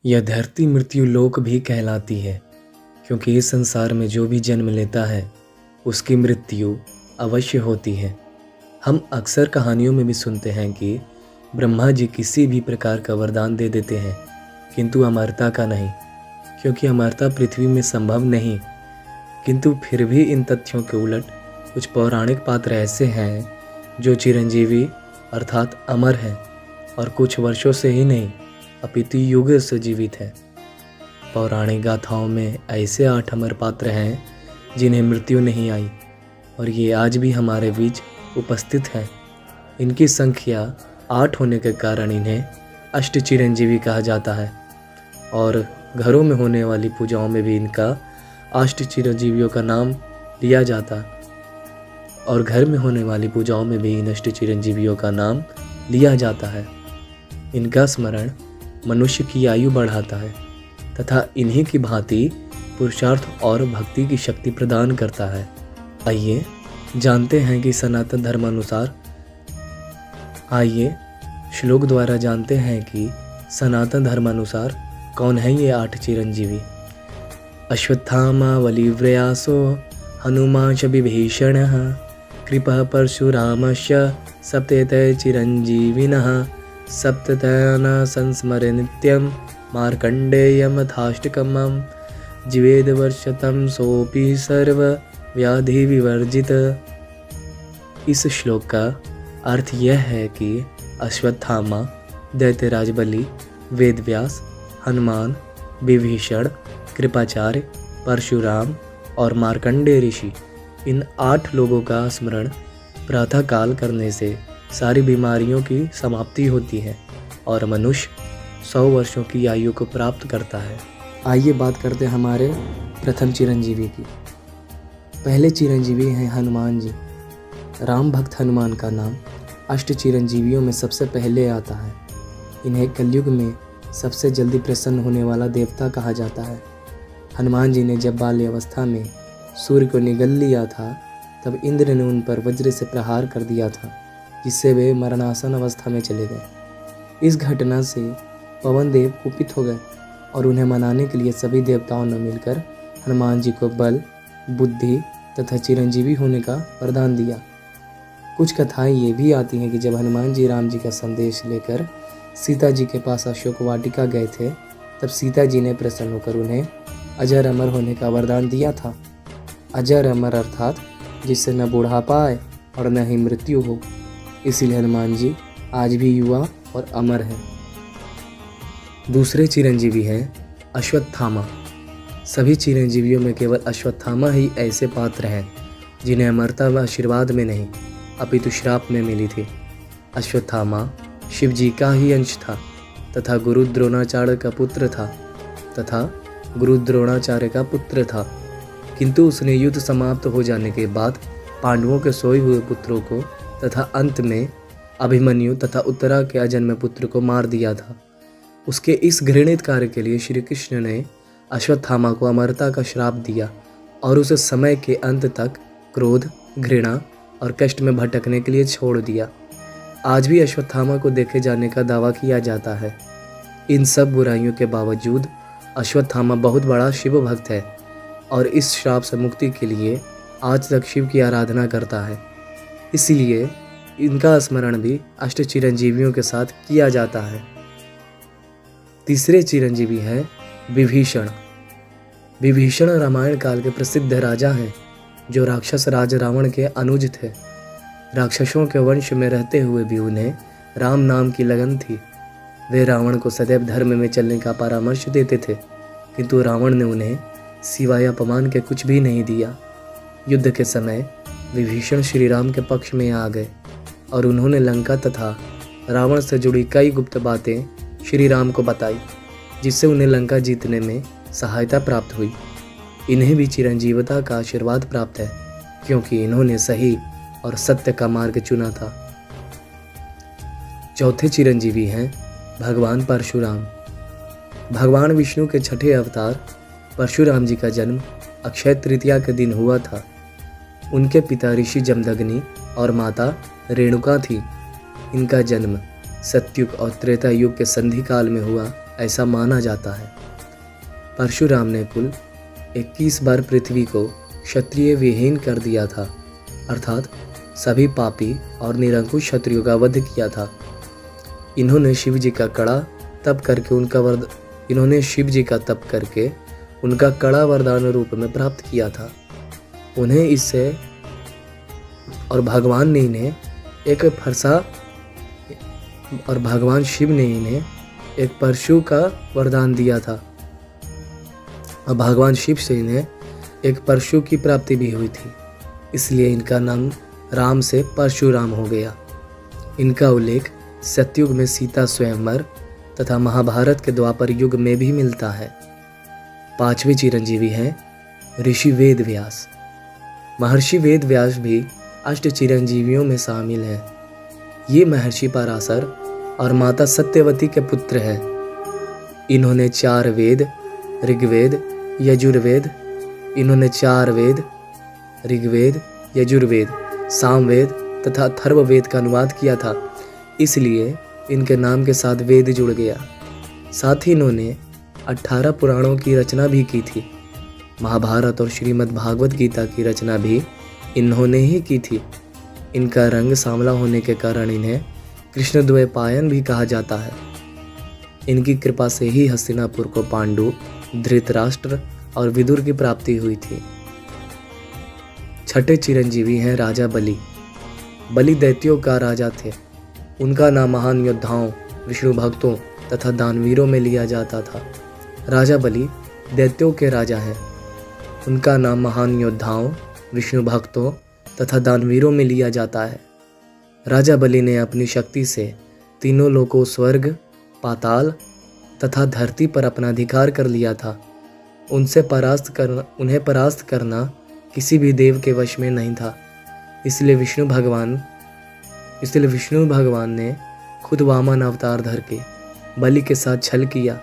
यह धरती मृत्यु लोक भी कहलाती है, क्योंकि इस संसार में जो भी जन्म लेता है उसकी मृत्यु अवश्य होती है। हम अक्सर कहानियों में भी सुनते हैं कि ब्रह्मा जी किसी भी प्रकार का वरदान दे देते हैं, किंतु अमरता का नहीं, क्योंकि अमरता पृथ्वी में संभव नहीं। किंतु फिर भी इन तथ्यों के उलट कुछ पौराणिक पात्र ऐसे हैं जो चिरंजीवी अर्थात अमर हैं और कुछ वर्षों से ही नहीं अपितु युग से जीवित है। पौराणिक गाथाओं में ऐसे 8 अमर पात्र हैं जिन्हें मृत्यु नहीं आई और ये आज भी हमारे बीच उपस्थित हैं। इनकी संख्या 8 होने के कारण इन्हें अष्ट चिरंजीवी कहा जाता है और घरों में होने वाली पूजाओं में भी इनका अष्ट चिरंजीवियों का नाम लिया जाता और घर में होने वाली पूजाओं में भी इन अष्ट चिरंजीवियों का नाम लिया जाता है। इनका स्मरण मनुष्य की आयु बढ़ाता है तथा इन्हीं की भांति पुरुषार्थ और भक्ति की शक्ति प्रदान करता है। आइए जानते हैं कि सनातन धर्मानुसार श्लोक द्वारा जानते हैं कि सनातन धर्मानुसार कौन है ये 8 चिरंजीवी। अश्वत्थामा बलिव्रयासो हनुमान च विभीषणः कृपः परशुरामश्च सप्तैते चिरंजीविनः सप्ततयः संस्मरे नित्यं मार्कण्डेयमथाष्टकम् जीवेद्वर्षतं सोऽपि सर्वव्याधि विवर्जित। इस श्लोक का अर्थ यह है कि अश्वत्थामा, दैत्यराज बलि, वेदव्यास, हनुमान, विभीषण, कृपाचार्य, परशुराम और मार्कंडेय ऋषि, इन 8 लोगों का स्मरण प्रातः काल करने से सारी बीमारियों की समाप्ति होती है और मनुष्य 100 वर्षों की आयु को प्राप्त करता है। आइए बात करते हैं हमारे प्रथम चिरंजीवी की। पहले चिरंजीवी हैं हनुमान जी। राम भक्त हनुमान का नाम अष्ट चिरंजीवियों में सबसे पहले आता है। इन्हें कलयुग में सबसे जल्दी प्रसन्न होने वाला देवता कहा जाता है। हनुमान जी ने जब बाल्यावस्था में सूर्य को निगल लिया था तब इंद्र ने उन पर वज्र से प्रहार कर दिया था, जिससे वे मरणासन अवस्था में चले गए। इस घटना से पवन देव कुपित हो गए और उन्हें मनाने के लिए सभी देवताओं ने मिलकर हनुमान जी को बल, बुद्धि तथा चिरंजीवी होने का वरदान दिया। कुछ कथाएं ये भी आती हैं कि जब हनुमान जी राम जी का संदेश लेकर सीता जी के पास अशोक वाटिका गए थे तब सीता जी ने प्रसन्न होकर उन्हें अजर अमर होने का वरदान दिया था। अजर अमर अर्थात जिससे न बुढ़ापा आए और न ही मृत्यु हो। इसीलिए हनुमान जी आज भी युवा और अमर हैं। दूसरे चिरंजीवी हैं अश्वत्थामा। सभी चिरंजीवियों में केवल अश्वत्थामा ही ऐसे पात्र हैं जिन्हें अमरता व आशीर्वाद में नहीं अपितु श्राप में मिली थी। अश्वत्थामा शिव जी का ही अंश था तथा गुरु द्रोणाचार्य का पुत्र था, किंतु उसने युद्ध समाप्त हो जाने के बाद पांडवों के सोए हुए पुत्रों को तथा अंत में अभिमन्यु तथा उत्तरा के अजन्मे पुत्र को मार दिया था। उसके इस घृणित कार्य के लिए श्री कृष्ण ने अश्वत्थामा को अमरता का श्राप दिया और उसे समय के अंत तक क्रोध, घृणा और कष्ट में भटकने के लिए छोड़ दिया। आज भी अश्वत्थामा को देखे जाने का दावा किया जाता है। इन सब बुराइयों के बावजूद अश्वत्थामा बहुत बड़ा शिव भक्त है और इस श्राप से मुक्ति के लिए आज तक शिव की आराधना करता है। इसलिए इनका स्मरण भी अष्ट चिरंजीवियों के साथ किया जाता है। तीसरे चिरंजीवी हैं विभीषण। विभीषण रामायण काल के प्रसिद्ध राजा हैं जो राक्षस राज रावण के अनुज थे। राक्षसों के वंश में रहते हुए भी उन्हें राम नाम की लगन थी। वे रावण को सदैव धर्म में चलने का परामर्श देते थे, किंतु रावण ने उन्हें सिवाय अपमान के कुछ भी नहीं दिया। युद्ध के समय विभीषण श्री राम के पक्ष में आ गए और उन्होंने लंका तथा रावण से जुड़ी कई गुप्त बातें श्री राम को बताई, जिससे उन्हें लंका जीतने में सहायता प्राप्त हुई। इन्हें भी चिरंजीवता का आशीर्वाद प्राप्त है, क्योंकि इन्होंने सही और सत्य का मार्ग चुना था। चौथे चिरंजीवी हैं भगवान परशुराम। भगवान विष्णु के 6ठे अवतार परशुराम जी का जन्म अक्षय तृतीया के दिन हुआ था। उनके पिता ऋषि जमदग्नि और माता रेणुका थी। इनका जन्म सतयुग और त्रेता युग के संधि काल में हुआ, ऐसा माना जाता है। परशुराम ने कुल 21 बार पृथ्वी को क्षत्रिय विहीन कर दिया था, अर्थात सभी पापी और निरंकुश क्षत्रियों का वध किया था। इन्होंने शिव जी का तप करके उनका कड़ा वरदान रूप में प्राप्त किया था। उन्हें इससे और भगवान शिव ने इन्हें एक परशु का वरदान दिया था और भगवान शिव से इन्हें एक परशु की प्राप्ति भी हुई थी, इसलिए इनका नाम राम से परशुराम हो गया। इनका उल्लेख सतयुग में सीता स्वयंवर तथा महाभारत के द्वापर युग में भी मिलता है। 5वें चिरंजीवी हैं ऋषि वेद व्यास। महर्षि वेद व्यास भी अष्ट चिरंजीवियों में शामिल हैं। ये महर्षि पराशर और माता सत्यवती के पुत्र हैं। इन्होंने 4 वेद ऋग्वेद यजुर्वेद सामवेद तथा अथर्ववेद का अनुवाद किया था, इसलिए इनके नाम के साथ वेद जुड़ गया। साथ ही इन्होंने 18 पुराणों की रचना भी की थी। महाभारत और श्रीमद् भागवत गीता की रचना भी इन्होंने ही की थी। इनका रंग सांवला होने के कारण इन्हें कृष्णद्वैपायन भी कहा जाता है। इनकी कृपा से ही हस्तिनापुर को पांडु, धृतराष्ट्र और विदुर की प्राप्ति हुई थी। 6ठे चिरंजीवी हैं राजा बलि। बलि दैत्यों का राजा थे। उनका नाम महान योद्धाओं, विष्णु भक्तों तथा दानवीरों में लिया जाता था। राजा बलि दैत्यों के राजा हैं। उनका नाम महान योद्धाओं, विष्णु भक्तों तथा दानवीरों में लिया जाता है। राजा बलि ने अपनी शक्ति से तीनों लोकों स्वर्ग, पाताल तथा धरती पर अपना अधिकार कर लिया था। उन्हें परास्त करना किसी भी देव के वश में नहीं था। इसलिए विष्णु भगवान ने खुद वामन अवतार धर के बलि के साथ छल किया।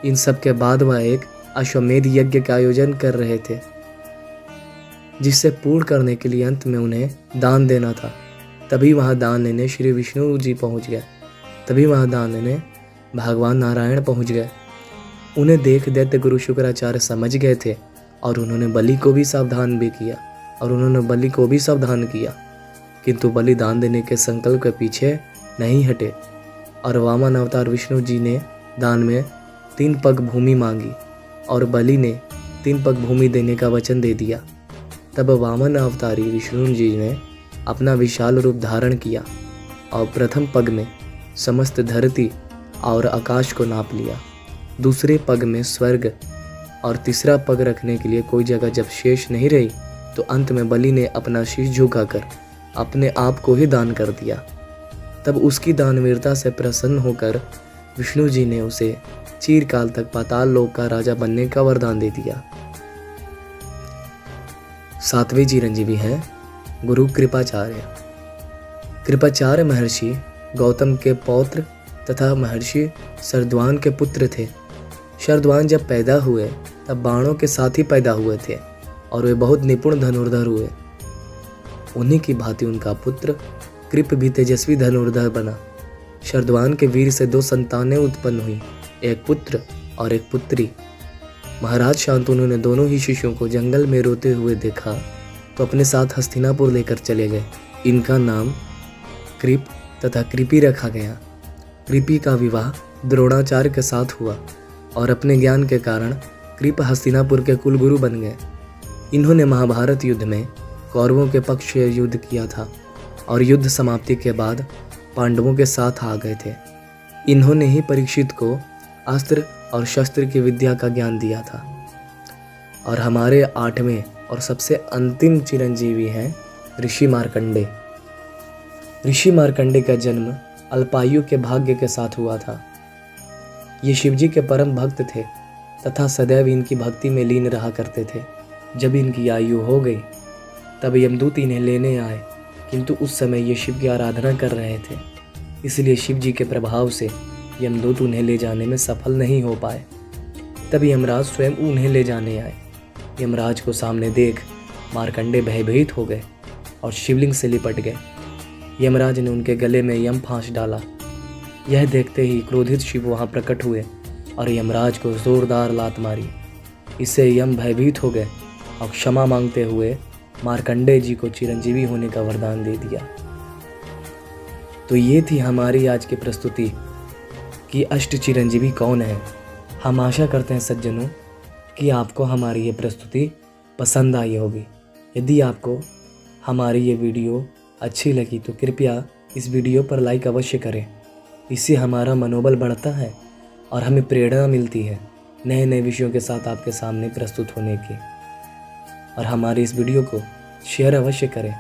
इन सब के बाद वह एक अश्वमेध यज्ञ का आयोजन कर रहे थे, जिससे पूर्ण करने के लिए अंत में उन्हें दान देना था। तभी वहाँ दान लेने श्री विष्णु जी पहुँच गए। भगवान नारायण पहुँच गए। उन्हें देख दैत्य गुरु शुक्राचार्य समझ गए थे और उन्होंने बलि को भी सावधान किया, किंतु बलि दान देने के संकल्प के पीछे नहीं हटे और वामन अवतार विष्णु जी ने दान में 3 पग भूमि मांगी और बलि ने 3 पग भूमि देने का वचन दे दिया। तब वामन अवतारी विष्णु जी ने अपना विशाल रूप धारण किया और प्रथम पग में समस्त धरती और आकाश को नाप लिया। दूसरे पग में स्वर्ग और तीसरा पग रखने के लिए कोई जगह जब शेष नहीं रही तो अंत में बलि ने अपना शीश झुकाकर अपने आप को ही दान कर दिया। तब उसकी दानवीरता से प्रसन्न होकर विष्णु जी ने उसे चिरकाल तक पाताल लोक का राजा बनने का वरदान दे दिया। 7वें चिरंजीवी हैं गुरु कृपाचार्य। कृपाचार्य महर्षि गौतम के पौत्र तथा महर्षि शरद्वान के पुत्र थे। शरद्वान जब पैदा हुए तब बाणों के साथ ही पैदा हुए थे और वे बहुत निपुण धनुर्धर हुए। उन्हीं की भांति उनका पुत्र कृप भी तेजस्वी धनुर्धर बना। शरद्वान के वीर से 2 संतानें उत्पन्न हुई, एक पुत्र और एक पुत्री। महाराज शांतनु ने दोनों ही शिशुओं को जंगल में रोते हुए देखा तो अपने साथ हस्तिनापुर लेकर चले गए। इनका नाम कृप तथा कृपी रखा गया। कृपी का विवाह द्रोणाचार्य के साथ हुआ और अपने ज्ञान के कारण कृप हस्तिनापुर के कुलगुरु बन गए। इन्होंने महाभारत युद्ध में कौरवों के पक्ष से युद्ध किया था और युद्ध समाप्ति के बाद पांडवों के साथ आ गए थे। इन्होंने ही परीक्षित को अस्त्र और शस्त्र की विद्या का ज्ञान दिया था। और हमारे 8वें और सबसे अंतिम चिरंजीवी हैं ऋषि मार्कंडे। ऋषि मार्कंडे का जन्म अल्पायु के भाग्य के साथ हुआ था। ये शिवजी के परम भक्त थे तथा सदैव इनकी भक्ति में लीन रहा करते थे। जब इनकी आयु हो गई तब यमदूत इन्हें लेने आए, किंतु उस समय ये शिव की आराधना कर रहे थे, इसलिए शिव जी के प्रभाव से यमदूत उन्हें ले जाने में सफल नहीं हो पाए। तब यमराज स्वयं उन्हें ले जाने आए। यमराज को सामने देख मार्कंडे भयभीत हो गए और शिवलिंग से लिपट गए। यमराज ने उनके गले में यम फांस डाला। यह देखते ही क्रोधित शिव वहां प्रकट हुए और यमराज को जोरदार लात मारी। इससे यम भयभीत हो गए और क्षमा मांगते हुए मार्कंडेय जी को चिरंजीवी होने का वरदान दे दिया। तो ये थी हमारी आज की प्रस्तुति कि अष्ट चिरंजीवी कौन है। हम आशा करते हैं सज्जनों कि आपको हमारी ये प्रस्तुति पसंद आई होगी। यदि आपको हमारी ये वीडियो अच्छी लगी तो कृपया इस वीडियो पर लाइक अवश्य करें। इससे हमारा मनोबल बढ़ता है और हमें प्रेरणा मिलती है नए नए विषयों के साथ आपके सामने प्रस्तुत होने की। और हमारी इस वीडियो को शेयर अवश्य करें।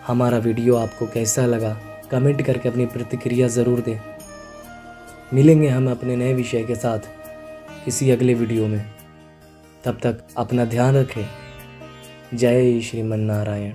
हमारा वीडियो आपको कैसा लगा कमेंट करके अपनी प्रतिक्रिया ज़रूर दें। मिलेंगे हम अपने नए विषय के साथ किसी अगले वीडियो में। तब तक अपना ध्यान रखें। जय श्रीमन नारायण।